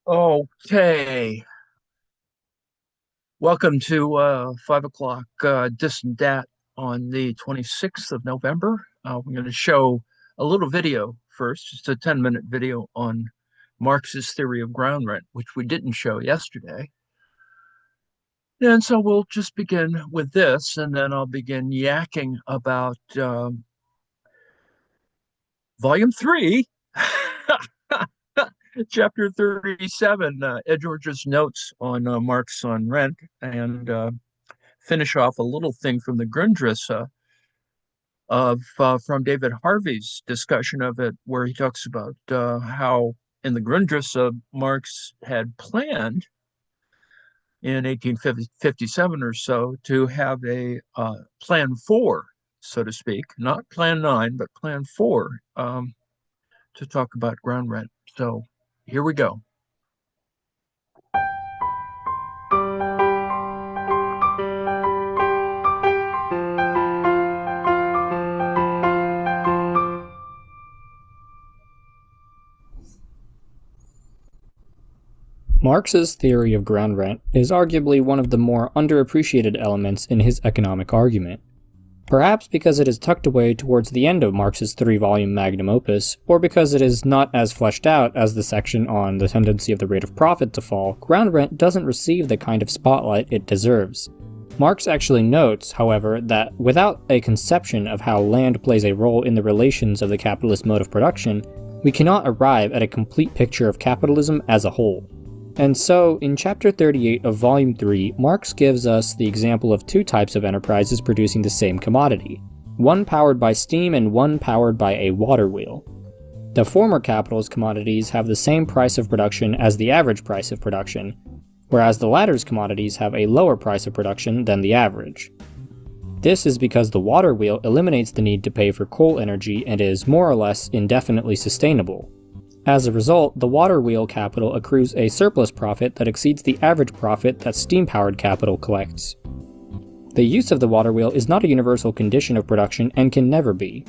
Okay, welcome to 5 o'clock Distant Dat on the 26th of November. We're going to show a little video first, just a 10-minute video on Marx's theory of ground rent, which we didn't show yesterday. And so we'll just begin with this, and then I'll begin yakking about Volume 3, Chapter 37, Ed George's notes on Marx on rent, and finish off a little thing from the Grundrisse from David Harvey's discussion of it, where he talks about how in the Grundrisse Marx had planned in 1857 or so to have a plan four, so to speak, not plan nine, but plan four, to talk about ground rent. So here we go. Marx's theory of ground rent is arguably one of the more underappreciated elements in his economic argument. Perhaps because it is tucked away towards the end of Marx's three-volume magnum opus, or because it is not as fleshed out as the section on the tendency of the rate of profit to fall, ground rent doesn't receive the kind of spotlight it deserves. Marx actually notes, however, that without a conception of how land plays a role in the relations of the capitalist mode of production, we cannot arrive at a complete picture of capitalism as a whole. And so, in Chapter 38 of Volume 3, Marx gives us the example of two types of enterprises producing the same commodity, one powered by steam and one powered by a water wheel. The former capitalist commodities have the same price of production as the average price of production, whereas the latter's commodities have a lower price of production than the average. This is because the water wheel eliminates the need to pay for coal energy and is more or less indefinitely sustainable. As a result, the water wheel capital accrues a surplus profit that exceeds the average profit that steam-powered capital collects. The use of the water wheel is not a universal condition of production and can never be.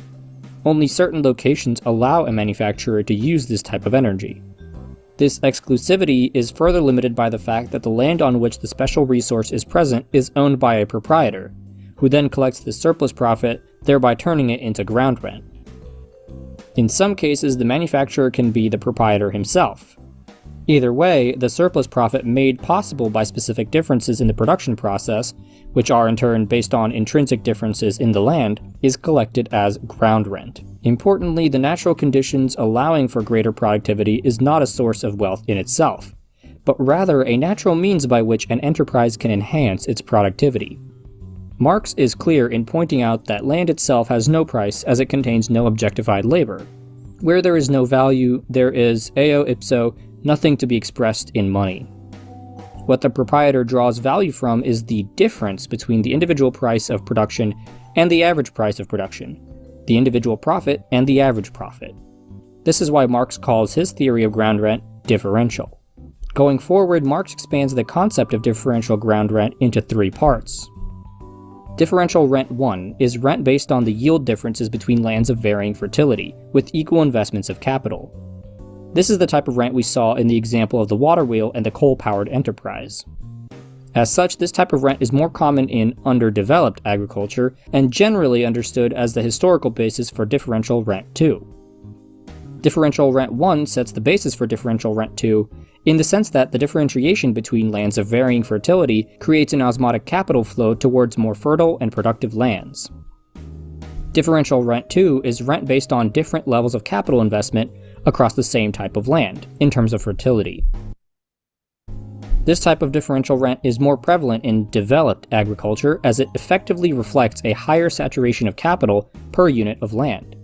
Only certain locations allow a manufacturer to use this type of energy. This exclusivity is further limited by the fact that the land on which the special resource is present is owned by a proprietor, who then collects the surplus profit, thereby turning it into ground rent. In some cases, the manufacturer can be the proprietor himself. Either way, the surplus profit made possible by specific differences in the production process, which are in turn based on intrinsic differences in the land, is collected as ground rent. Importantly, the natural conditions allowing for greater productivity is not a source of wealth in itself, but rather a natural means by which an enterprise can enhance its productivity. Marx is clear in pointing out that land itself has no price as it contains no objectified labor. Where there is no value, there is, eo ipso, nothing to be expressed in money. What the proprietor draws value from is the difference between the individual price of production and the average price of production, the individual profit and the average profit. This is why Marx calls his theory of ground rent differential. Going forward, Marx expands the concept of differential ground rent into three parts. Differential rent 1 is rent based on the yield differences between lands of varying fertility, with equal investments of capital. This is the type of rent we saw in the example of the water wheel and the coal-powered enterprise. As such, this type of rent is more common in underdeveloped agriculture, and generally understood as the historical basis for differential rent 2. Differential rent 1 sets the basis for differential rent 2, in the sense that the differentiation between lands of varying fertility creates an osmotic capital flow towards more fertile and productive lands. Differential rent 2 is rent based on different levels of capital investment across the same type of land, in terms of fertility. This type of differential rent is more prevalent in developed agriculture as it effectively reflects a higher saturation of capital per unit of land.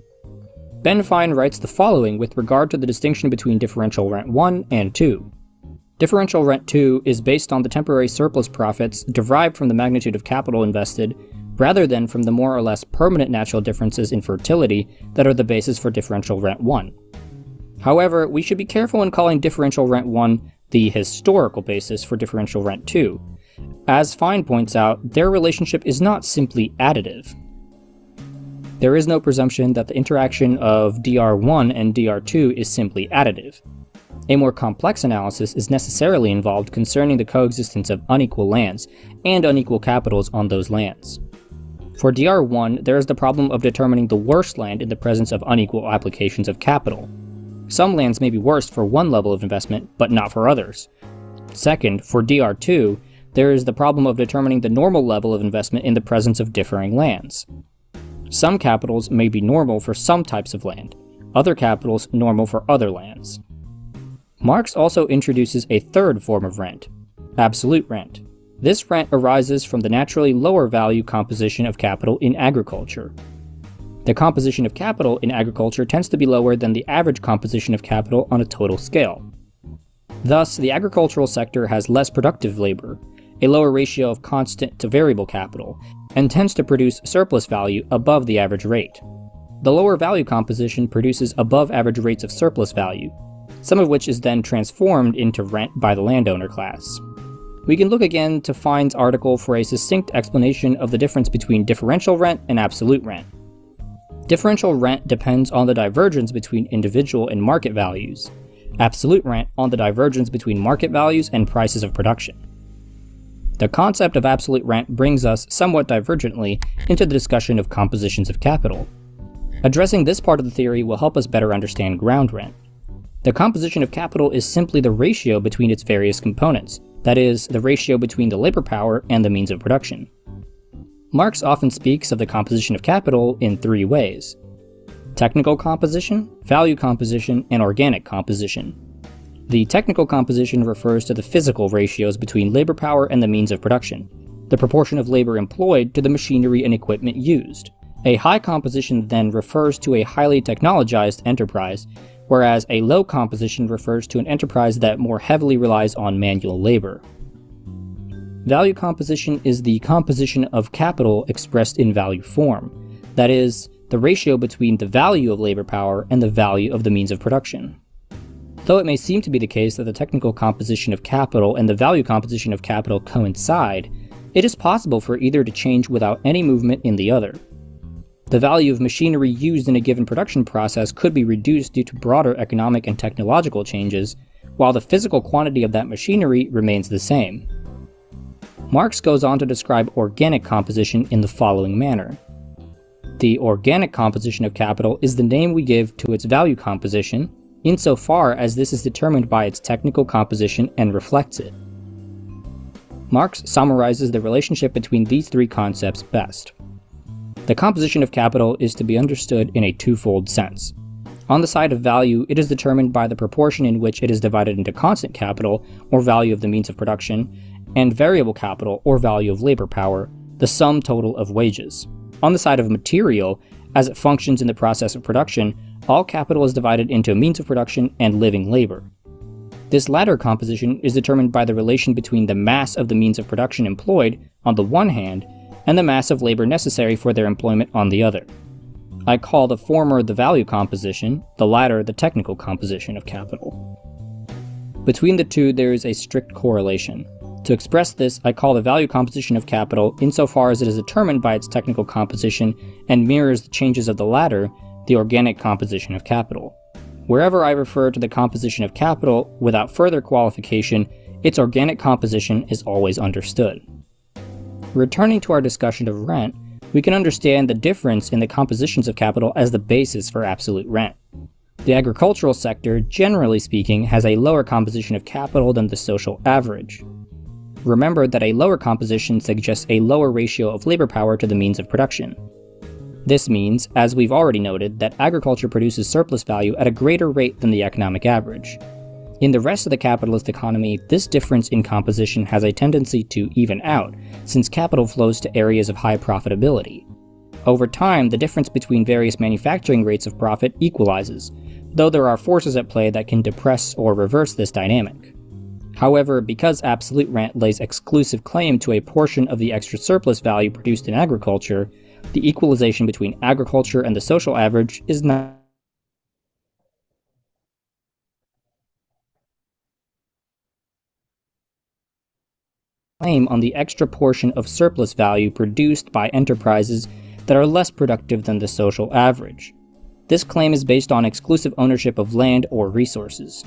Ben Fine writes the following with regard to the distinction between differential rent 1 and 2. Differential rent 2 is based on the temporary surplus profits derived from the magnitude of capital invested, rather than from the more or less permanent natural differences in fertility that are the basis for differential rent 1. However, we should be careful in calling differential rent 1 the historical basis for differential rent 2. As Fine points out, their relationship is not simply additive. There is no presumption that the interaction of dr1 and dr2 is simply additive. A more complex analysis is necessarily involved concerning the coexistence of unequal lands and unequal capitals on those lands. For DR1, there is the problem of determining the worst land in the presence of unequal applications of capital. Some lands may be worst for one level of investment, but not for others. Second, for DR2, there is the problem of determining the normal level of investment in the presence of differing lands. Some capitals may be normal for some types of land, other capitals normal for other lands. Marx also introduces a third form of rent, absolute rent. This rent arises from the naturally lower value composition of capital in agriculture. The composition of capital in agriculture tends to be lower than the average composition of capital on a total scale. Thus, the agricultural sector has less productive labor, a lower ratio of constant to variable capital, and tends to produce surplus value above the average rate. The lower value composition produces above average rates of surplus value, some of which is then transformed into rent by the landowner class. We can look again to Fine's article for a succinct explanation of the difference between differential rent and absolute rent. Differential rent depends on the divergence between individual and market values, absolute rent on the divergence between market values and prices of production. The concept of absolute rent brings us somewhat divergently into the discussion of compositions of capital. Addressing this part of the theory will help us better understand ground rent. The composition of capital is simply the ratio between its various components, that is, the ratio between the labor power and the means of production. Marx often speaks of the composition of capital in three ways: technical composition, value composition, and organic composition. The technical composition refers to the physical ratios between labor power and the means of production, the proportion of labor employed to the machinery and equipment used. A high composition then refers to a highly technologized enterprise, whereas a low composition refers to an enterprise that more heavily relies on manual labor. Value composition is the composition of capital expressed in value form, that is, the ratio between the value of labor power and the value of the means of production. Though it may seem to be the case that the technical composition of capital and the value composition of capital coincide, it is possible for either to change without any movement in the other. The value of machinery used in a given production process could be reduced due to broader economic and technological changes, while the physical quantity of that machinery remains the same. Marx goes on to describe organic composition in the following manner. The organic composition of capital is the name we give to its value composition, insofar as this is determined by its technical composition and reflects it. Marx summarizes the relationship between these three concepts best. The composition of capital is to be understood in a twofold sense. On the side of value, it is determined by the proportion in which it is divided into constant capital, or value of the means of production, and variable capital, or value of labor power, the sum total of wages. On the side of material, as it functions in the process of production, all capital is divided into means of production and living labor. This latter composition is determined by the relation between the mass of the means of production employed, on the one hand, and the mass of labor necessary for their employment on the other. I call the former the value composition, the latter the technical composition of capital. Between the two there is a strict correlation. To express this, I call the value composition of capital, insofar as it is determined by its technical composition and mirrors the changes of the latter, the organic composition of capital. Wherever I refer to the composition of capital without further qualification, its organic composition is always understood. Returning to our discussion of rent, we can understand the difference in the compositions of capital as the basis for absolute rent. The agricultural sector, generally speaking, has a lower composition of capital than the social average. Remember that a lower composition suggests a lower ratio of labor power to the means of production. This means, as we've already noted, that agriculture produces surplus value at a greater rate than the economic average. In the rest of the capitalist economy, this difference in composition has a tendency to even out, since capital flows to areas of high profitability. Over time, the difference between various manufacturing rates of profit equalizes, though there are forces at play that can depress or reverse this dynamic. However, because absolute rent lays exclusive claim to a portion of the extra surplus value produced in agriculture, the equalization between agriculture and the social average is not claim on the extra portion of surplus value produced by enterprises that are less productive than the social average. This claim is based on exclusive ownership of land or resources.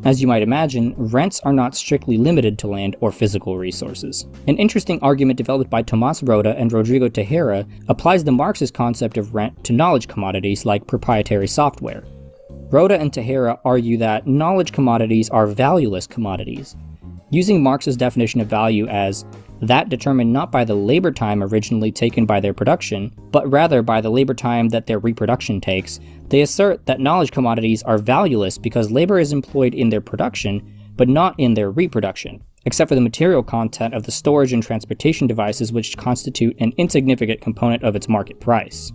As you might imagine, rents are not strictly limited to land or physical resources. An interesting argument developed by Tomás Roda and Rodrigo Tejera applies the Marxist concept of rent to knowledge commodities like proprietary software. Roda and Tejera argue that knowledge commodities are valueless commodities, using Marx's definition of value as that determined not by the labor time originally taken by their production, but rather by the labor time that their reproduction takes. They assert that knowledge commodities are valueless because labor is employed in their production, but not in their reproduction, except for the material content of the storage and transportation devices which constitute an insignificant component of its market price.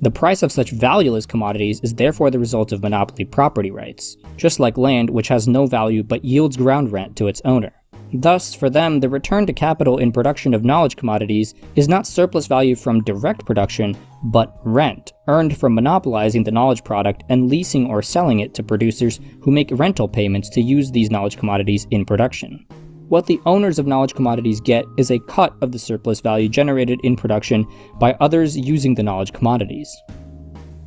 The price of such valueless commodities is therefore the result of monopoly property rights, just like land which has no value but yields ground rent to its owner. Thus, for them, the return to capital in production of knowledge commodities is not surplus value from direct production, but rent, earned from monopolizing the knowledge product and leasing or selling it to producers who make rental payments to use these knowledge commodities in production. What the owners of knowledge commodities get is a cut of the surplus value generated in production by others using the knowledge commodities.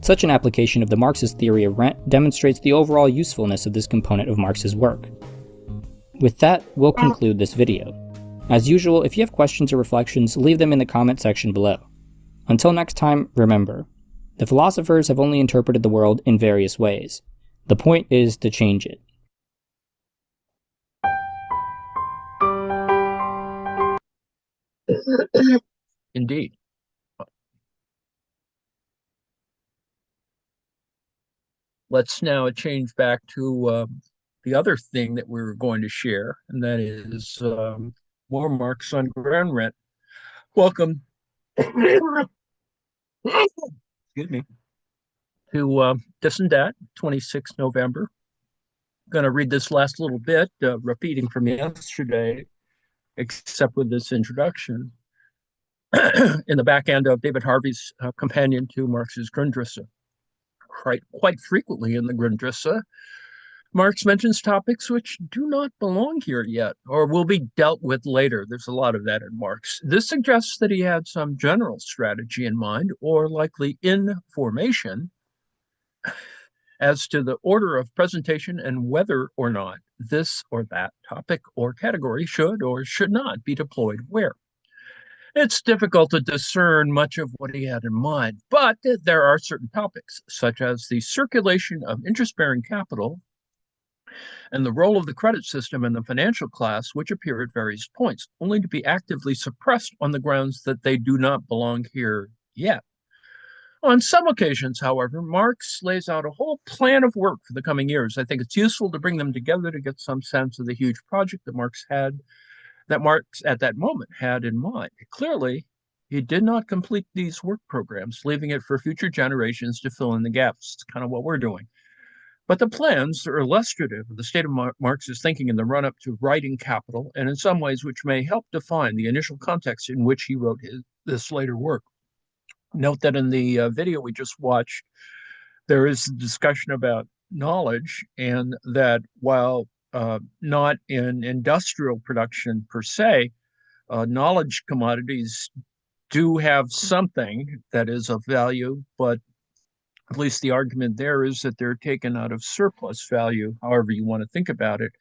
Such an application of the Marxist theory of rent demonstrates the overall usefulness of this component of Marx's work. With that, we'll conclude this video. As usual, if you have questions or reflections, leave them in the comment section below. Until next time, remember, the philosophers have only interpreted the world in various ways. The point is to change it. Indeed. Let's now change back to the other thing that we were going to share, and that is more Marx on ground rent. Welcome, excuse me, to This and That, 26 November. I'm going to read this last little bit, repeating from yesterday, except with this introduction, in the back end of David Harvey's companion to Marx's Grundrisse. Quite frequently in the Grundrisse, Marx mentions topics which do not belong here yet, or will be dealt with later. There's a lot of that in Marx. This suggests that he had some general strategy in mind, or likely in formation, as to the order of presentation and whether or not this or that topic or category should or should not be deployed where. It's difficult to discern much of what he had in mind, but there are certain topics, such as the circulation of interest-bearing capital and the role of the credit system in the financial class, which appear at various points, only to be actively suppressed on the grounds that they do not belong here yet. On some occasions, however, Marx lays out a whole plan of work for the coming years. I think it's useful to bring them together to get some sense of the huge project that Marx at that moment had in mind. Clearly, he did not complete these work programs, leaving it for future generations to fill in the gaps. It's kind of what we're doing. But the plans are illustrative of the state of Marx's thinking in the run-up to writing Capital, and in some ways which may help define the initial context in which he wrote this later work. Note that in the video we just watched, there is a discussion about knowledge, and that while not in industrial production per se, knowledge commodities do have something that is of value, but at least the argument there is that they're taken out of surplus value, however you want to think about it.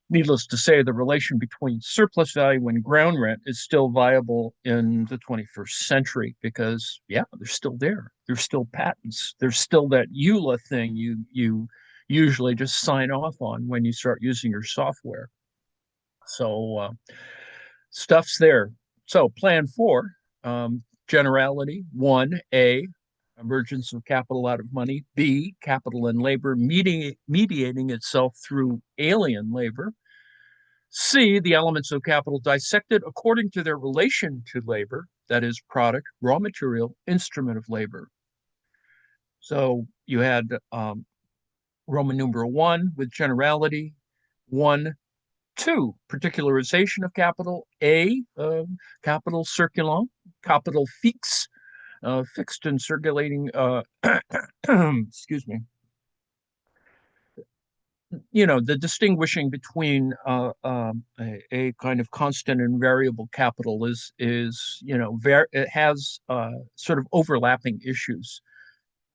Needless to say, the relation between surplus value and ground rent is still viable in the 21st century because, yeah, they're still there. There's still patents. There's still that EULA thing you usually just sign off on when you start using your software. So stuff's there. So plan 4, generality. 1, A, emergence of capital out of money. B, capital and labor mediating itself through alien labor. C, the elements of capital dissected according to their relation to labor, that is, product, raw material, instrument of labor. So you had Roman numeral 1 with generality, 1, 2, particularization of capital, A, capital circulant, capital fixe, fixed and circulating, excuse me, the distinguishing between a kind of constant and variable capital is it has sort of overlapping issues.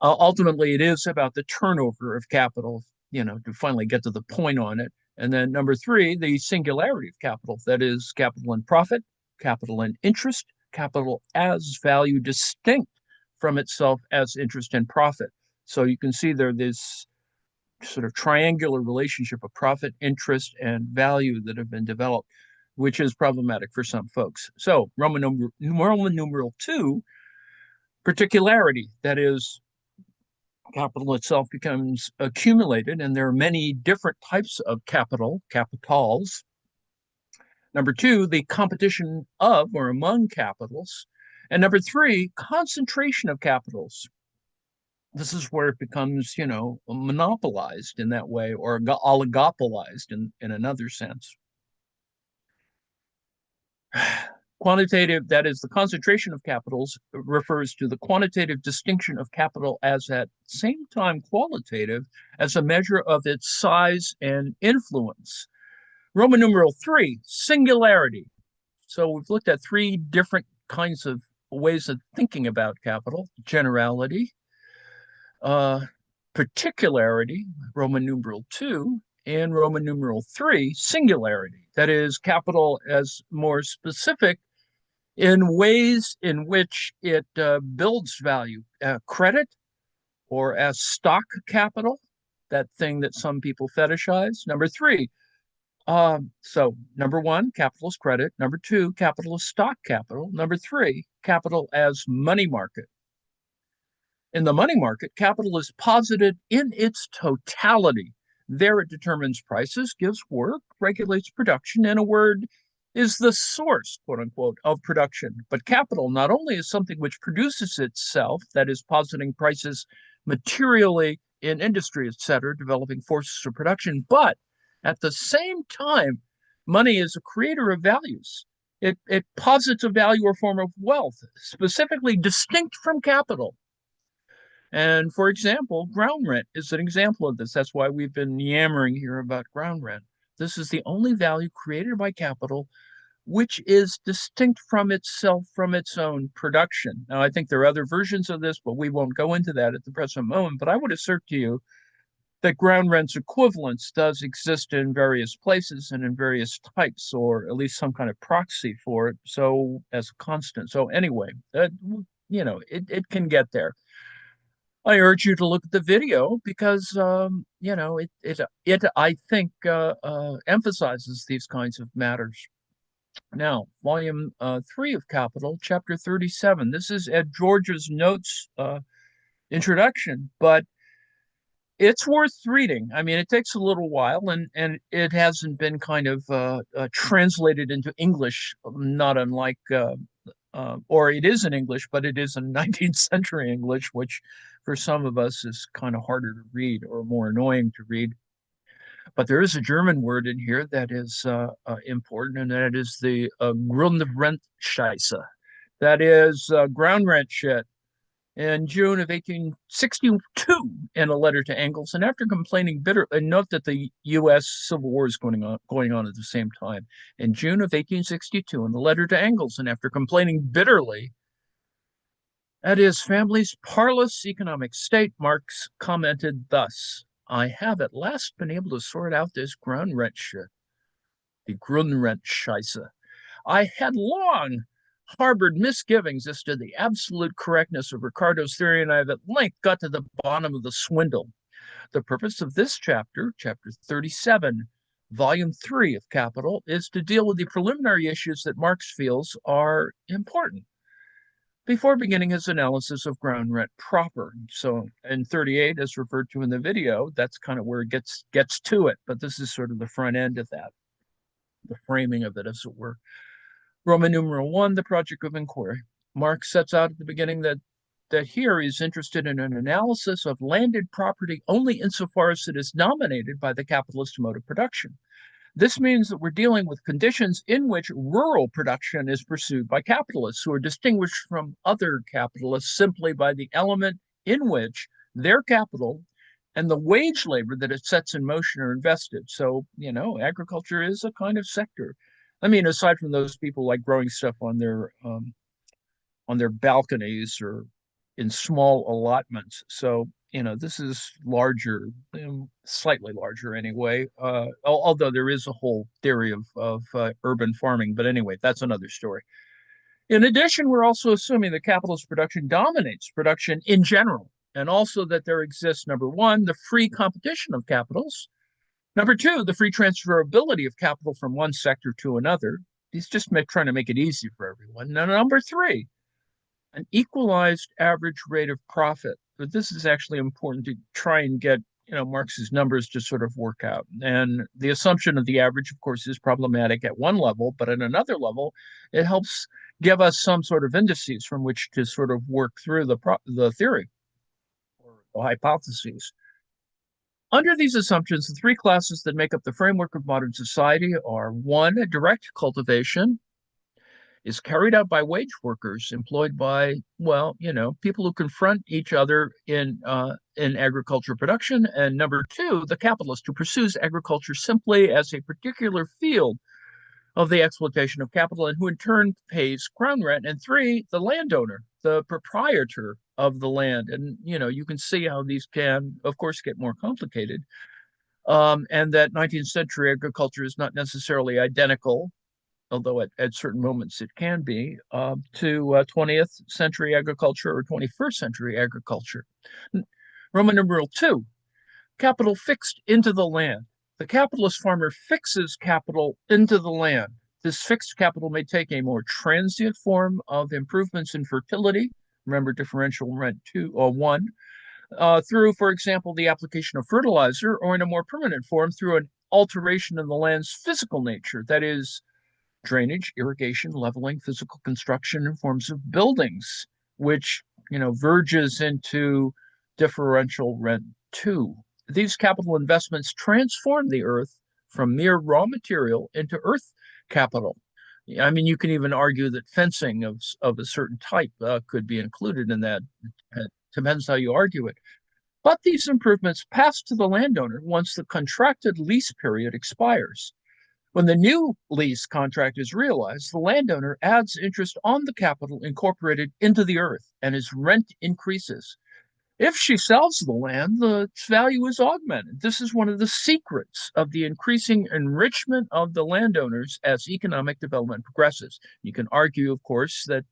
Ultimately, it is about the turnover of capital. to finally get to the point on it. And then number three, the singularity of capital, that is capital and profit, capital and interest, capital as value distinct from itself as interest and profit. So you can see there this sort of triangular relationship of profit, interest, and value that have been developed, which is problematic for some folks. So Roman numeral two, particularity, that is capital itself becomes accumulated, and there are many different types of capital, capitals. Number two, the competition of or among capitals. And number three, concentration of capitals. This is where it becomes, monopolized in that way, or oligopolized in another sense. Quantitative, that is, the concentration of capitals, refers to the quantitative distinction of capital as at the same time qualitative as a measure of its size and influence. Roman numeral three, singularity. So we've looked at three different kinds of ways of thinking about capital: generality, particularity, Roman numeral two, and Roman numeral three, singularity. That is, capital as more specific in ways in which it builds value, credit, or as stock capital, that thing that some people fetishize. Number three, so number one, capital is credit. Number two, capital is stock capital. Number three, capital as money market. In the money market, capital is posited in its totality. There it determines prices, gives work, regulates production. In a word, is the source, quote unquote, of production. But capital not only is something which produces itself, that is, positing prices materially in industry, etc., developing forces of production, but at the same time, money is a creator of values. It posits a value or form of wealth, specifically distinct from capital. And for example, ground rent is an example of this. That's why we've been yammering here about ground rent. This is the only value created by capital which is distinct from itself, from its own production. Now, I think there are other versions of this, but we won't go into that at the present moment. But I would assert to you that ground rent's equivalence does exist in various places and in various types, or at least some kind of proxy for it. So as a constant. So anyway, it can get there. I urge you to look at the video because it I think emphasizes these kinds of matters. Now, volume 3 of Capital, chapter 37. This is Ed George's notes introduction, but it's worth reading. I mean, it takes a little while, and it hasn't been kind of translated into English, not unlike, or it is in English, but it is in 19th century English, which for some of us is kind of harder to read or more annoying to read. But there is a German word in here that is important, and that is the Grundrentscheiße. That is ground rent shit. In June of 1862, in a letter to Engels, and after complaining bitterly, and note that the U.S. Civil War is going on at the same time. In June of 1862, in a letter to Engels, and after complaining bitterly at his family's parlous economic state, Marx commented thus: I have at last been able to sort out this ground rent shit, the Grundrentscheiße. I had long harbored misgivings as to the absolute correctness of Ricardo's theory, and I have at length got to the bottom of the swindle. The purpose of this chapter, chapter 37, volume 3 of Capital, is to deal with the preliminary issues that Marx feels are important before beginning his analysis of ground rent proper. So in 38, as referred to in the video, that's kind of where it gets to it, but this is sort of the front end of that, the framing of it, as it were. Roman numeral 1, the project of inquiry. Marx sets out at the beginning that here he's interested in an analysis of landed property only insofar as it is dominated by the capitalist mode of production. This means that we're dealing with conditions in which rural production is pursued by capitalists who are distinguished from other capitalists simply by the element in which their capital and the wage labor that it sets in motion are invested. So, agriculture is a kind of sector. I mean, aside from those people like growing stuff on their balconies or in small allotments. So this is larger, slightly larger anyway, although there is a whole theory of urban farming. But anyway, that's another story. In addition, we're also assuming that capitalist production dominates production in general, and also that there exists, number one, the free competition of capitals. Number two, the free transferability of capital from one sector to another. He's just trying to make it easy for everyone. Now, number three, an equalized average rate of profit. But this is actually important to try and get Marx's numbers to sort of work out. And the assumption of the average, of course, is problematic at one level, but at another level, it helps give us some sort of indices from which to sort of work through the theory or the hypotheses. Under these assumptions, the three classes that make up the framework of modern society are one, direct cultivation is carried out by wage workers employed by, well, people who confront each other in agriculture production. And number two, the capitalist who pursues agriculture simply as a particular field of the exploitation of capital and who in turn pays ground rent. And three, the landowner, the proprietor of the land. And, you can see how these can, of course, get more complicated. And that 19th century agriculture is not necessarily identical, although at certain moments it can be, to 20th century agriculture or 21st century agriculture. Roman numeral 2, capital fixed into the land. The capitalist farmer fixes capital into the land. This fixed capital may take a more transient form of improvements in fertility. Remember differential rent 1, through, for example, the application of fertilizer, or in a more permanent form through an alteration in the land's physical nature, that is, drainage, irrigation, leveling, physical construction in forms of buildings, which, verges into differential rent 2. These capital investments transform the earth from mere raw material into earth capital. I mean, you can even argue that fencing of a certain type could be included in that. It depends how you argue it. But these improvements pass to the landowner once the contracted lease period expires. When the new lease contract is realized, the landowner adds interest on the capital incorporated into the earth, and his rent increases. If she sells the land, its value is augmented. This is one of the secrets of the increasing enrichment of the landowners as economic development progresses. You can argue, of course, that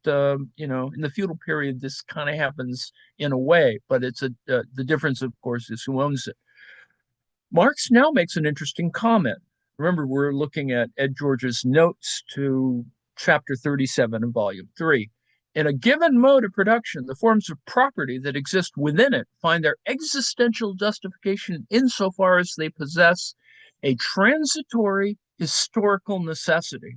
in the feudal period this kind of happens in a way, but the difference, of course, is who owns it. Marx now makes an interesting comment. Remember, we're looking at Ed George's notes to chapter 37 of volume 3. In a given mode of production, the forms of property that exist within it find their existential justification insofar as they possess a transitory historical necessity.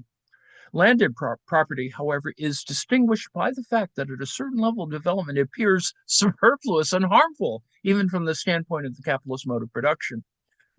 Landed property, however, is distinguished by the fact that at a certain level of development it appears superfluous and harmful, even from the standpoint of the capitalist mode of production.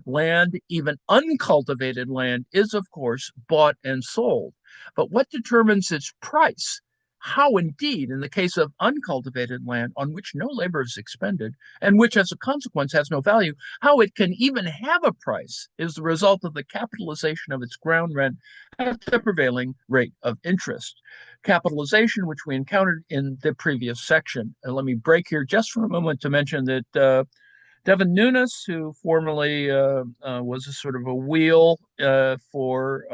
Land, even uncultivated land, is, of course, bought and sold. But what determines its price? How, indeed, in the case of uncultivated land on which no labor is expended and which, as a consequence, has no value, how it can even have a price is the result of the capitalization of its ground rent at the prevailing rate of interest. Capitalization, which we encountered in the previous section. And let me break here just for a moment to mention that Devin Nunes, who formerly was a sort of a wheel for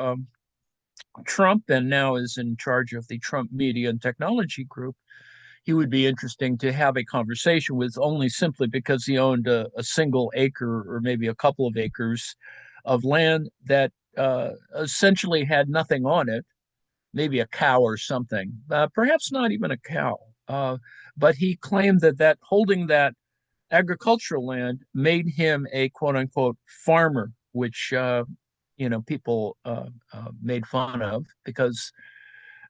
Trump and now is in charge of the Trump Media and Technology Group, he would be interesting to have a conversation with, only simply because he owned a single acre or maybe a couple of acres of land that essentially had nothing on it, maybe a cow or something, perhaps not even a cow. But he claimed that holding that agricultural land made him a quote unquote farmer, which people made fun of, because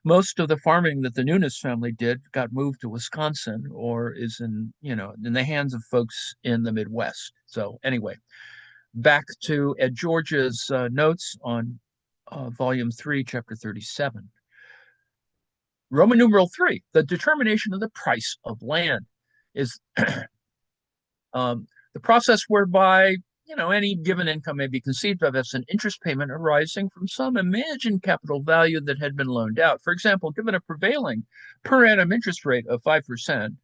most of the farming that the Nunes family did got moved to Wisconsin or is in the hands of folks in the Midwest. So anyway, back to Ed George's notes on volume 3, chapter 37. Roman numeral 3, the determination of the price of land is the process whereby any given income may be conceived of as an interest payment arising from some imagined capital value that had been loaned out. For example, given a prevailing per annum interest rate of 5%,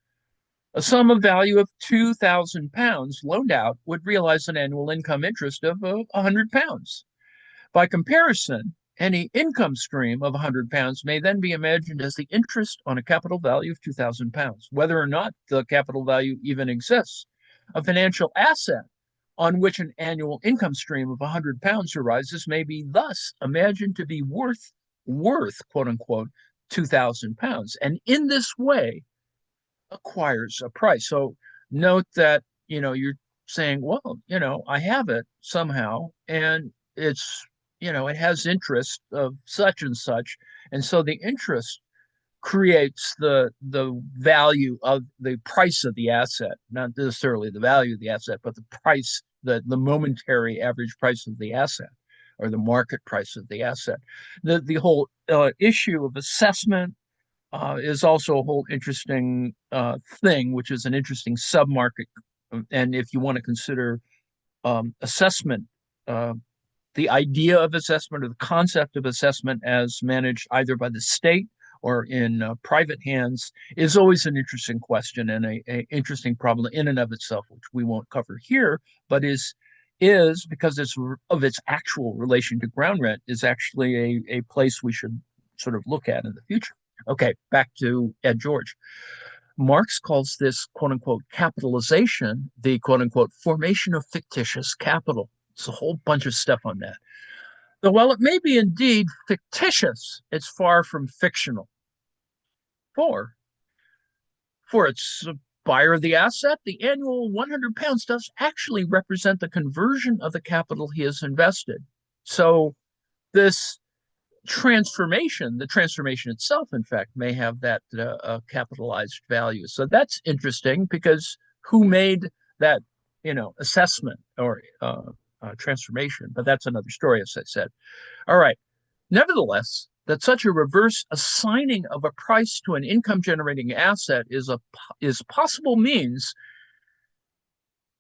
A sum of value of £2,000 loaned out would realize an annual income interest of £100. By comparison, any income stream of £100 may then be imagined as the interest on a capital value of £2,000, whether or not the capital value even exists. A financial asset on which an annual income stream of £100 arises may be thus imagined to be worth quote unquote £2,000, and in this way acquires a price. So note that you're saying, well, I have it somehow, and it's it has interest of such and such, and so the interest creates the value of the price of the asset, not necessarily the value of the asset, but the price, the momentary average price of the asset, or the market price of the asset. The whole issue of assessment is also a whole interesting thing, which is an interesting submarket. And if you want to consider assessment, the idea of assessment or the concept of assessment as managed either by the state or in private hands is always an interesting question and a interesting problem in and of itself, which we won't cover here, but is because it's of its actual relation to ground rent, is actually a place we should sort of look at in the future. Okay, back to Ed George. Marx calls this quote unquote capitalization the quote unquote formation of fictitious capital. It's a whole bunch of stuff on that. So while it may be indeed fictitious, it's far from fictional. For its buyer of the asset, the annual £100 does actually represent the conversion of the capital he has invested. So this transformation, the transformation itself, in fact, may have that capitalized value. So that's interesting, because who made that, assessment or transformation? But that's another story, as I said. All right. Nevertheless, that such a reverse assigning of a price to an income-generating asset is possible means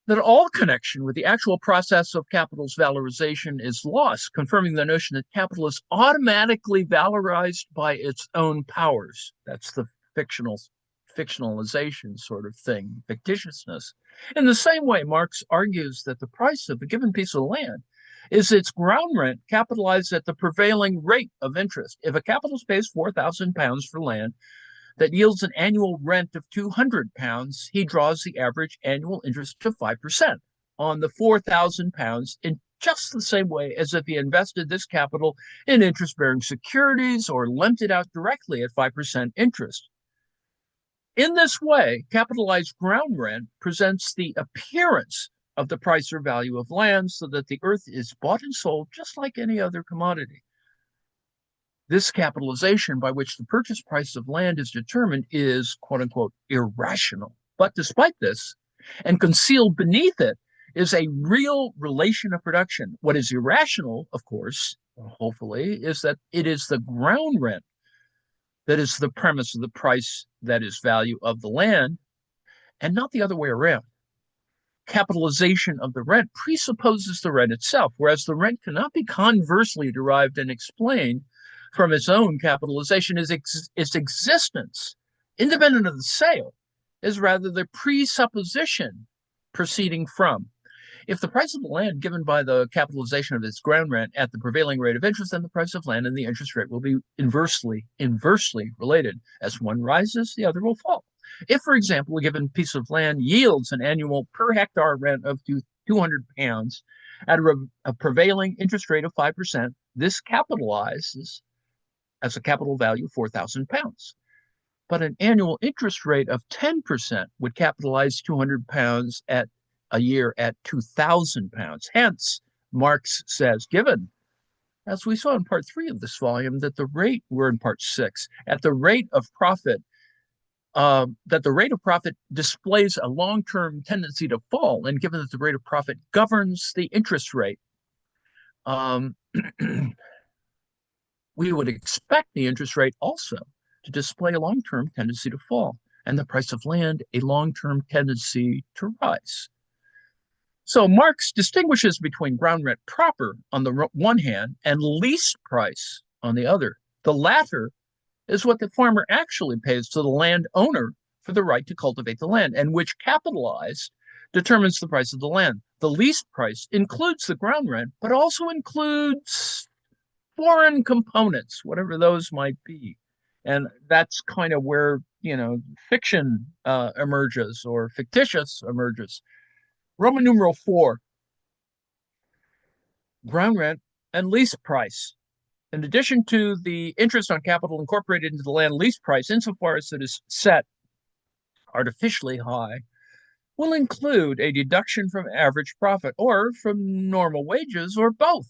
that all connection with the actual process of capital's valorization is lost, confirming the notion that capital is automatically valorized by its own powers. That's the fictionalization sort of thing, fictitiousness. In the same way, Marx argues that the price of a given piece of land is its ground rent capitalized at the prevailing rate of interest. If a capitalist pays £4,000 for land that yields an annual rent of £200, he draws the average annual interest of 5% on the £4,000 in just the same way as if he invested this capital in interest-bearing securities or lent it out directly at 5% interest. In this way, capitalized ground rent presents the appearance of the price or value of land, so that the earth is bought and sold just like any other commodity. This capitalization by which the purchase price of land is determined is, quote unquote, irrational. But despite this, and concealed beneath it, is a real relation of production. What is irrational, of course, hopefully, is that it is the ground rent that is the premise of the price that is value of the land, and not the other way around. Capitalization of the rent presupposes the rent itself, whereas the rent cannot be conversely derived and explained from its own capitalization. Its existence, independent of the sale, is rather the presupposition proceeding from. If the price of the land given by the capitalization of its ground rent at the prevailing rate of interest, then the price of land and the interest rate will be inversely related. As one rises, the other will fall. If, for example, a given piece of land yields an annual per hectare rent of £200 at a prevailing interest rate of 5%, this capitalizes as a capital value £4,000. But an annual interest rate of 10% would capitalize £200 at a year at £2,000. Hence, Marx says, given, as we saw in part 3 of this volume, that we're in part 6, at the rate of profit, that the rate of profit displays a long-term tendency to fall, and given that the rate of profit governs the interest rate, we would expect the interest rate also to display a long-term tendency to fall, and the price of land a long-term tendency to rise. So Marx distinguishes between ground rent proper on the one hand and lease price on the other. The latter is what the farmer actually pays to the landowner for the right to cultivate the land, and which capitalized determines the price of the land. The lease price includes the ground rent, but also includes foreign components, whatever those might be. And that's kind of where, fiction emerges, or fictitious emerges. Roman numeral 4, ground rent and lease price. In addition to the interest on capital incorporated into the land lease price, insofar as it is set artificially high, will include a deduction from average profit or from normal wages or both.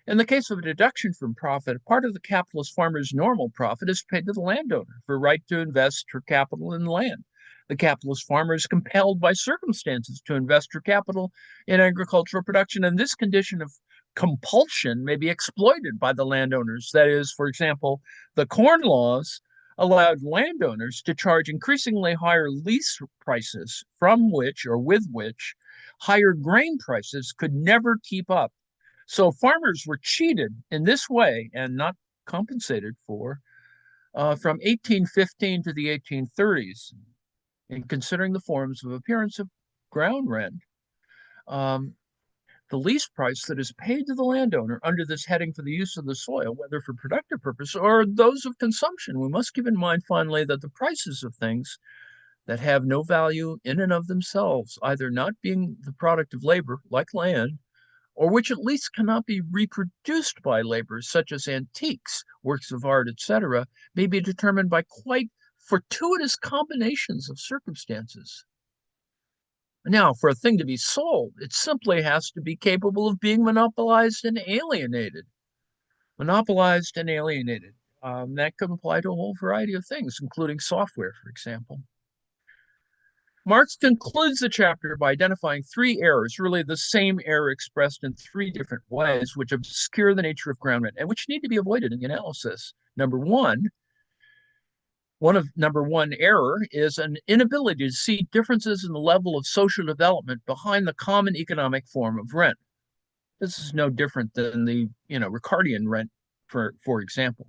In the case of a deduction from profit, part of the capitalist farmer's normal profit is paid to the landowner for right to invest her capital in land. The capitalist farmer is compelled by circumstances to invest her capital in agricultural production, and this condition of compulsion may be exploited by the landowners. That is, for example, the corn laws allowed landowners to charge increasingly higher lease prices, from which or with which higher grain prices could never keep up. So farmers were cheated in this way and not compensated for from 1815 to the 1830s. In considering the forms of appearance of ground rent, um, the lease price that is paid to the landowner under this heading for the use of the soil, whether for productive purpose or those of consumption. We must keep in mind, finally, that the prices of things that have no value in and of themselves, either not being the product of labor, like land, or which at least cannot be reproduced by labor, such as antiques, works of art, etc., may be determined by quite fortuitous combinations of circumstances. Now, for a thing to be sold, it simply has to be capable of being monopolized and alienated. Monopolized and alienated. That could apply to a whole variety of things, including software, for example. Marx concludes the chapter by identifying 3 errors, really the same error expressed in 3 different ways, which obscure the nature of ground rent and which need to be avoided in the analysis. Number one error is an inability to see differences in the level of social development behind the common economic form of rent. This is no different than the, Ricardian rent, for example.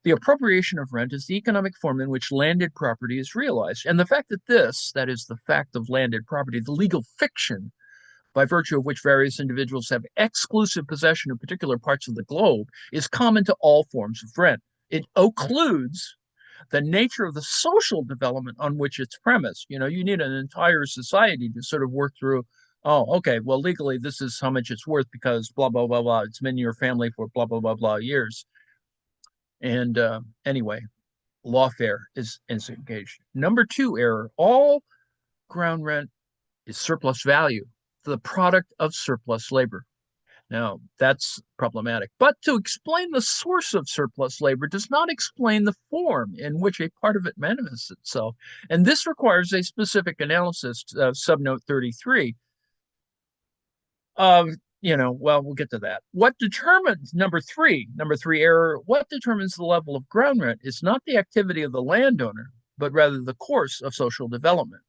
The appropriation of rent is the economic form in which landed property is realized. And the fact that is the fact of landed property, the legal fiction by virtue of which various individuals have exclusive possession of particular parts of the globe, is common to all forms of rent. It occludes the nature of the social development on which it's premised. You need an entire society to sort of work through, oh, okay, well, legally, this is how much it's worth because blah, blah, blah, blah. It's been in your family for blah, blah, blah, blah years. And anyway, lawfare is engaged. Number 2 error, all ground rent is surplus value, the product of surplus labor. Now, that's problematic. But to explain the source of surplus labor does not explain the form in which a part of it manifests itself. And this requires a specific analysis, subnote 33, of we'll get to that. What determines number three error, what determines the level of ground rent is not the activity of the landowner, but rather the course of social development.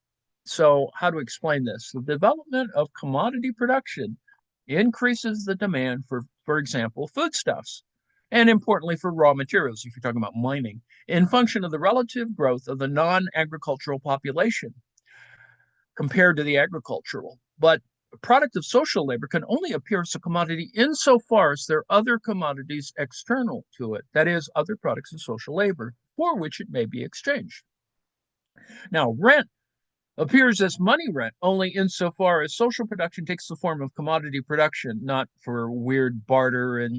So how to explain this? The development of commodity production increases the demand for example, foodstuffs, and importantly for raw materials, if you're talking about mining, in function of the relative growth of the non-agricultural population compared to the agricultural. But the product of social labor can only appear as a commodity insofar as there are other commodities external to it, that is, other products of social labor for which it may be exchanged. Now, rent appears as money rent only insofar as social production takes the form of commodity production, not for weird barter and,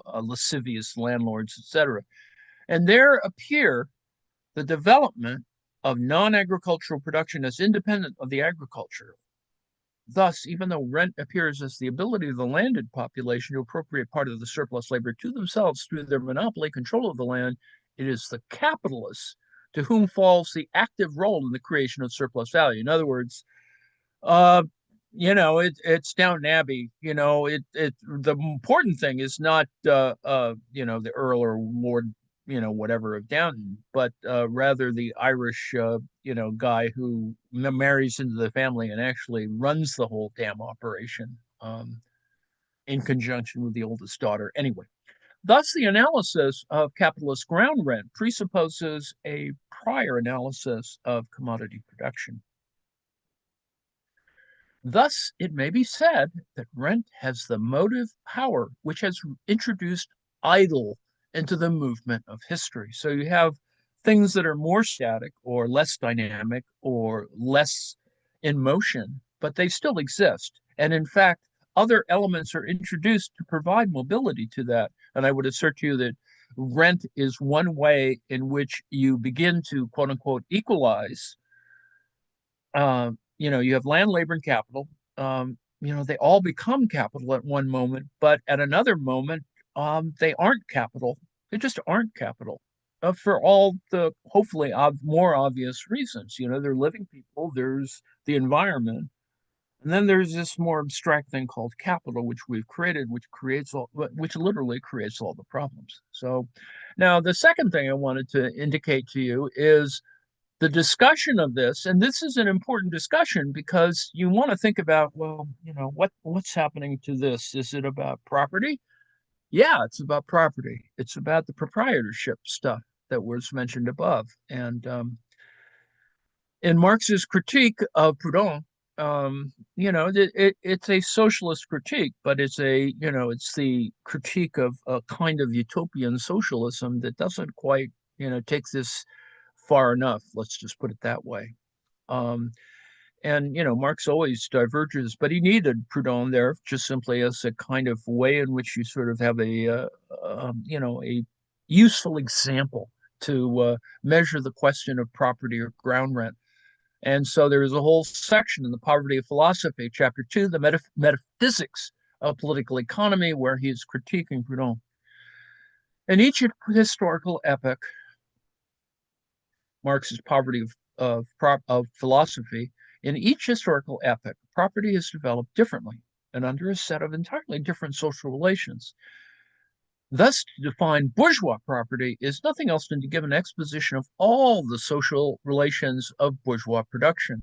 lascivious landlords, etc. And there appear the development of non-agricultural production as independent of the agriculture. Thus, even though rent appears as the ability of the landed population to appropriate part of the surplus labor to themselves through their monopoly control of the land, it is the capitalists to whom falls the active role in the creation of surplus value. In other words, it's Downton Abbey. The important thing is not the Earl or Lord, whatever of Downton, but rather the Irish guy who marries into the family and actually runs the whole damn operation in conjunction with the oldest daughter. Anyway, Thus, the analysis of capitalist ground rent presupposes a prior analysis of commodity production. Thus, it may be said that rent has the motive power which has introduced idle into the movement of history. So you have things that are more static or less dynamic or less in motion, but they still exist. And in fact, other elements are introduced to provide mobility to that. And I would assert to you that rent is one way in which you begin to, quote unquote, equalize. You have land, labor, and capital. They all become capital at one moment, but at another moment, they aren't capital. They just aren't capital for all the hopefully more obvious reasons. They're living people, there's the environment, and then there's this more abstract thing called capital, which we've created, which literally creates all the problems. So now the second thing I wanted to indicate to you is the discussion of this, and this is an important discussion because you want to think about, well, what's happening to this? Is it about property? Yeah, it's about property. It's about the proprietorship stuff that was mentioned above. And in Marx's critique of Proudhon, it's a socialist critique, but it's the critique of a kind of utopian socialism that doesn't quite, take this far enough. Let's just put it that way. And Marx always diverges, but he needed Proudhon there just simply as a kind of way in which you sort of have a useful example to measure the question of property or ground rent. And so there is a whole section in The Poverty of Philosophy, Chapter 2, the metaphysics of political economy, where he is critiquing Proudhon. In each historical epoch, Marx's Poverty of Philosophy, in each historical epoch, property has developed differently and under a set of entirely different social relations. Thus, to define bourgeois property is nothing else than to give an exposition of all the social relations of bourgeois production.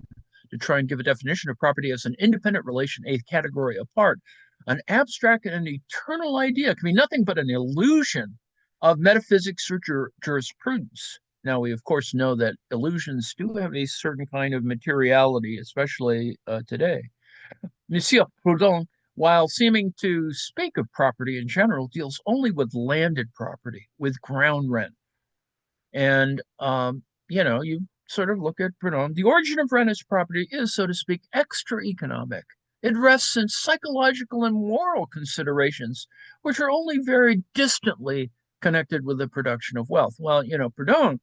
To try and give a definition of property as an independent relation, a category apart, an abstract and an eternal idea can be nothing but an illusion of metaphysics or jurisprudence. Now, we of course know that illusions do have a certain kind of materiality, especially today. Monsieur Proudhon, while seeming to speak of property in general, deals only with landed property, with ground rent. And, you sort of look at Proudhon. The origin of rent as property is, so to speak, extra-economic. It rests in psychological and moral considerations, which are only very distantly connected with the production of wealth. Well, Proudhon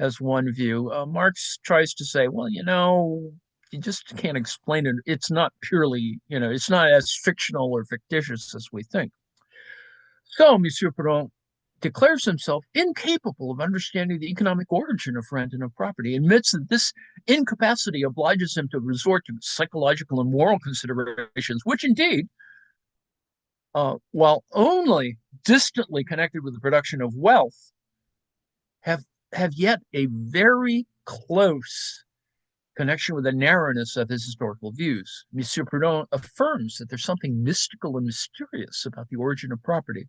has one view. Marx tries to say, well, you just can't explain it. It's not purely, it's not as fictional or fictitious as we think. So Monsieur Proudhon declares himself incapable of understanding the economic origin of rent and of property, admits that this incapacity obliges him to resort to psychological and moral considerations, which indeed, while only distantly connected with the production of wealth, have yet a very close connection with the narrowness of his historical views. Monsieur Proudhon affirms that there's something mystical and mysterious about the origin of property.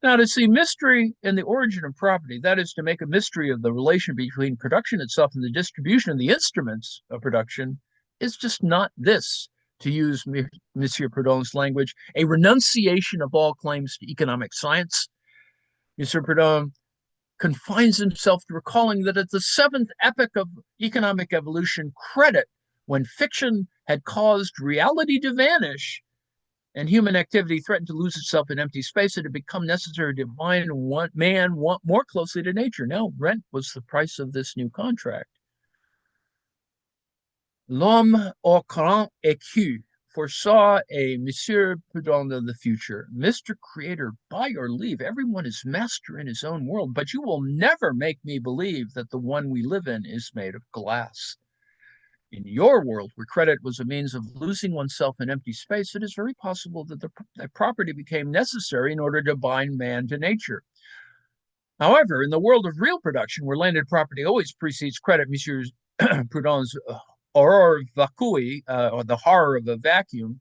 Now, to see mystery in the origin of property, that is to make a mystery of the relation between production itself and the distribution of the instruments of production, is just not this, to use Monsieur Proudhon's language, a renunciation of all claims to economic science. Monsieur Proudhon confines himself to recalling that at the seventh epoch of economic evolution, credit, when fiction had caused reality to vanish and human activity threatened to lose itself in empty space, it had become necessary to bind man more closely to nature. Now, rent was the price of this new contract. L'homme au grand écu foresaw a Monsieur Proudhon of the future. Mr. Creator, by your leave, everyone is master in his own world, but you will never make me believe that the one we live in is made of glass. In your world, where credit was a means of losing oneself in empty space, it is very possible that the property became necessary in order to bind man to nature. However, in the world of real production, where landed property always precedes credit, Monsieur Proudhon's horror vacui, or the horror of a vacuum,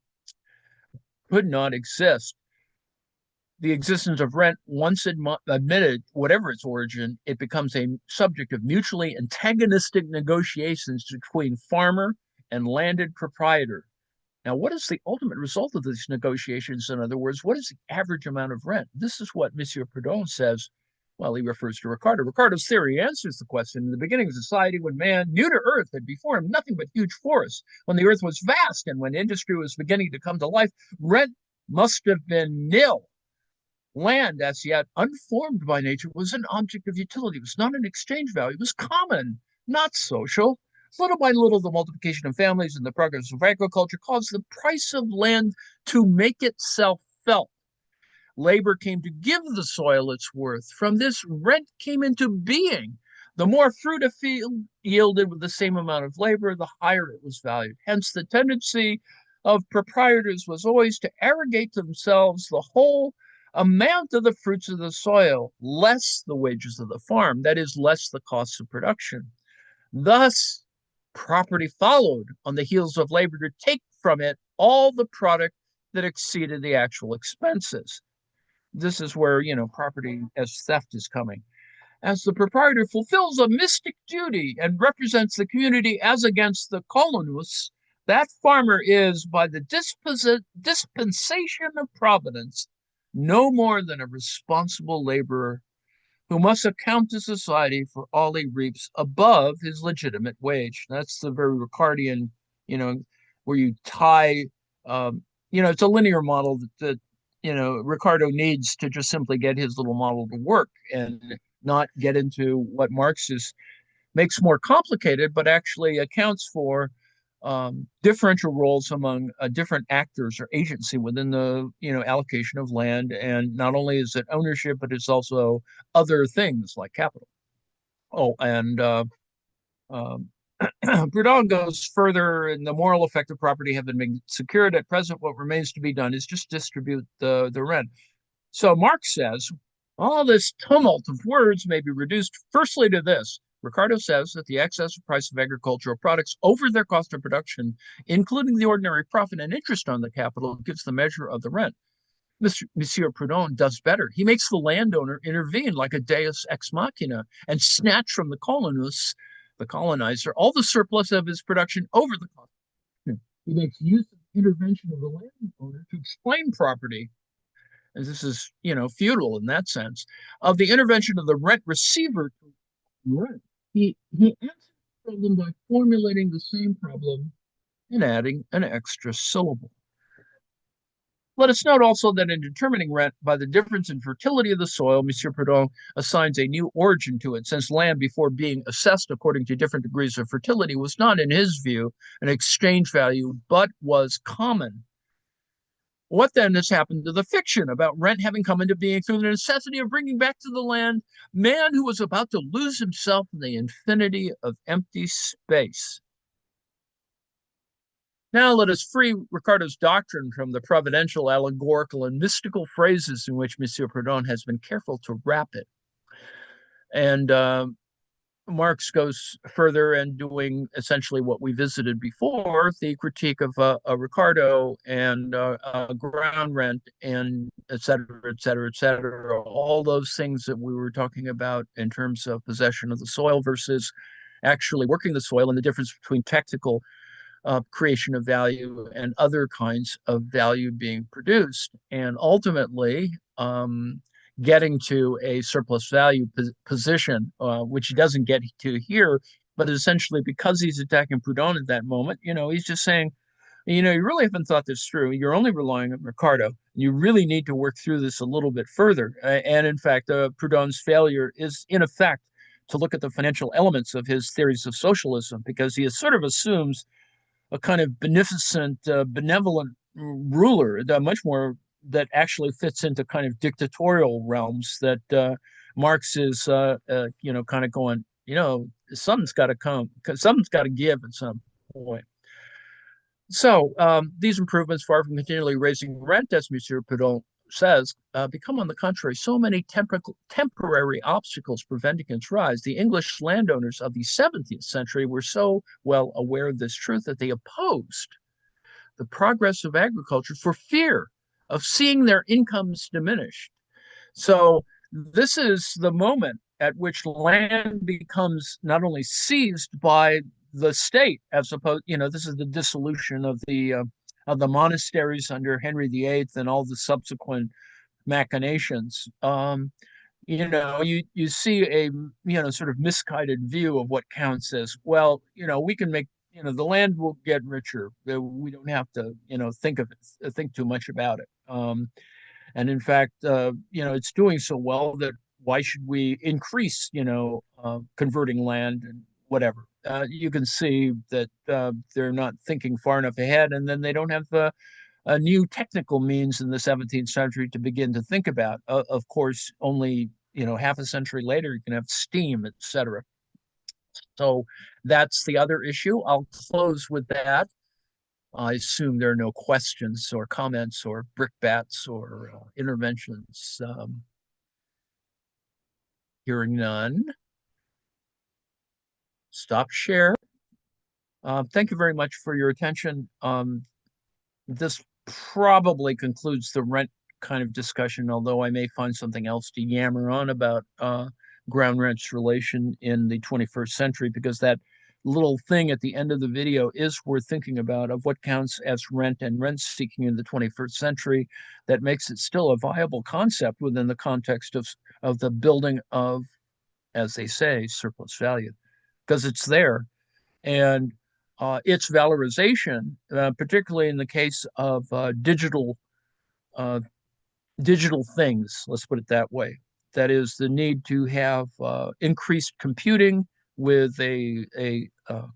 could not exist. the existence of rent, once admitted, whatever its origin, it becomes a subject of mutually antagonistic negotiations between farmer and landed proprietor. Now, what is the ultimate result of these negotiations? In other words, what is the average amount of rent? This is what Monsieur Proudhon says. Well, he refers to Ricardo. Ricardo's theory answers the question. In the beginning of society, when man, new to earth, had before him nothing but huge forests, when the earth was vast and when industry was beginning to come to life, rent must have been nil. Land, as yet unformed by nature, was an object of utility. It was not an exchange value. It was common, not social. Little by little, the multiplication of families and the progress of agriculture caused the price of land to make itself felt. Labor came to give the soil its worth. From this, rent came into being. The more fruit a field yielded with the same amount of labor, the higher it was valued. Hence, the tendency of proprietors was always to arrogate to themselves the whole amount of the fruits of the soil, less the wages of the farm, that is, less the costs of production. Thus, property followed on the heels of labor to take from it all the product that exceeded the actual expenses. This is where, property as theft is coming. As the proprietor fulfills a mystic duty and represents the community as against the colonists, that farmer is, by the dispensation of Providence, no more than a responsible laborer who must account to society for all he reaps above his legitimate wage. That's the very Ricardian, where you tie, it's a linear model that Ricardo needs to just simply get his little model to work and not get into what Marx makes more complicated, but actually accounts for differential roles among different actors or agency within the allocation of land. And not only is it ownership, but it's also other things like capital. Oh, and Proudhon goes further, and the moral effect of property have been secured. At present, what remains to be done is just distribute the rent. So Marx says all this tumult of words may be reduced firstly to this. Ricardo says that the excessive price of agricultural products over their cost of production, including the ordinary profit and interest on the capital, gives the measure of the rent. Monsieur Proudhon does better. He makes the landowner intervene like a deus ex machina and snatch from the colonists, the colonizer, all the surplus of his production over the cost. He makes use of intervention of the landowner to explain property, and this is, feudal in that sense, of the intervention of the rent receiver to rent. He answers the problem by formulating the same problem and adding an extra syllable. Let us note also that in determining rent by the difference in fertility of the soil, Monsieur Proudhon assigns a new origin to it, since land, before being assessed according to different degrees of fertility, was not, in his view, an exchange value, but was common. What then has happened to the fiction about rent having come into being through the necessity of bringing back to the land man who was about to lose himself in the infinity of empty space? Now let us free Ricardo's doctrine from the providential, allegorical, and mystical phrases in which Monsieur Proudhon has been careful to wrap it. And Marx goes further and doing essentially what we visited before, the critique of Ricardo and ground rent and et cetera, et cetera, et cetera, all those things that we were talking about in terms of possession of the soil versus actually working the soil, and the difference between technical creation of value and other kinds of value being produced. And ultimately, getting to a surplus value position, which he doesn't get to here, but essentially because he's attacking Proudhon at that moment, he's just saying, you really haven't thought this through. You're only relying on Ricardo. You really need to work through this a little bit further. And in fact, Proudhon's failure is, in effect, to look at the financial elements of his theories of socialism, because he sort of assumes a kind of beneficent, benevolent ruler, that much more that actually fits into kind of dictatorial realms that Marx is, kind of going, something's got to come, something's got to give at some point. So these improvements, far from continually raising rent, as Monsieur Proudhon says, become, on the contrary, so many temporary obstacles preventing its rise. The English landowners of the 17th century were so well aware of this truth that they opposed the progress of agriculture for fear of seeing their incomes diminished. So this is the moment at which land becomes not only seized by the state, as opposed, this is the dissolution of the monasteries under Henry VIII and all the subsequent machinations. You see a sort of misguided view of what counts as, well, we can make, the land will get richer. We don't have to think too much about it. And in fact, it's doing so well that why should we increase, converting land and whatever. You can see that they're not thinking far enough ahead, and then they don't have a new technical means in the 17th century to begin to think about. Of course, only half a century later, you can have steam, etc. So that's the other issue. I'll close with that. I assume there are no questions or comments or brickbats or interventions. Hearing none. Stop share. Thank you very much for your attention. This probably concludes the rent kind of discussion, although I may find something else to yammer on about ground rent's relation in the 21st century, because that little thing at the end of the video is worth thinking about, of what counts as rent and rent seeking in the 21st century, that makes it still a viable concept within the context of the building of, as they say, surplus value, because it's there. And its valorization, particularly in the case of uh, digital things, let's put it that way. That is the need to have increased computing with a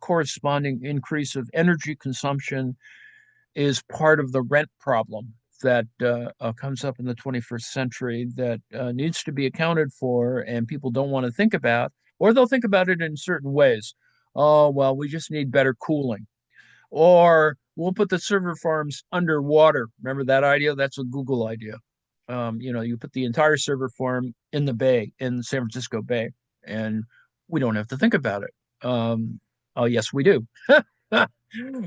corresponding increase of energy consumption, is part of the rent problem that comes up in the 21st century, that needs to be accounted for, and people don't want to think about, or they'll think about it in certain ways. Oh, well, we just need better cooling. Or we'll put the server farms underwater. Remember that idea? That's a Google idea. You put the entire server farm in the bay, in San Francisco Bay, and we don't have to think about it. Oh, yes, we do.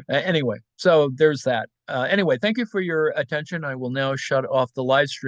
Anyway, so there's that. Anyway, thank you for your attention. I will now shut off the live stream.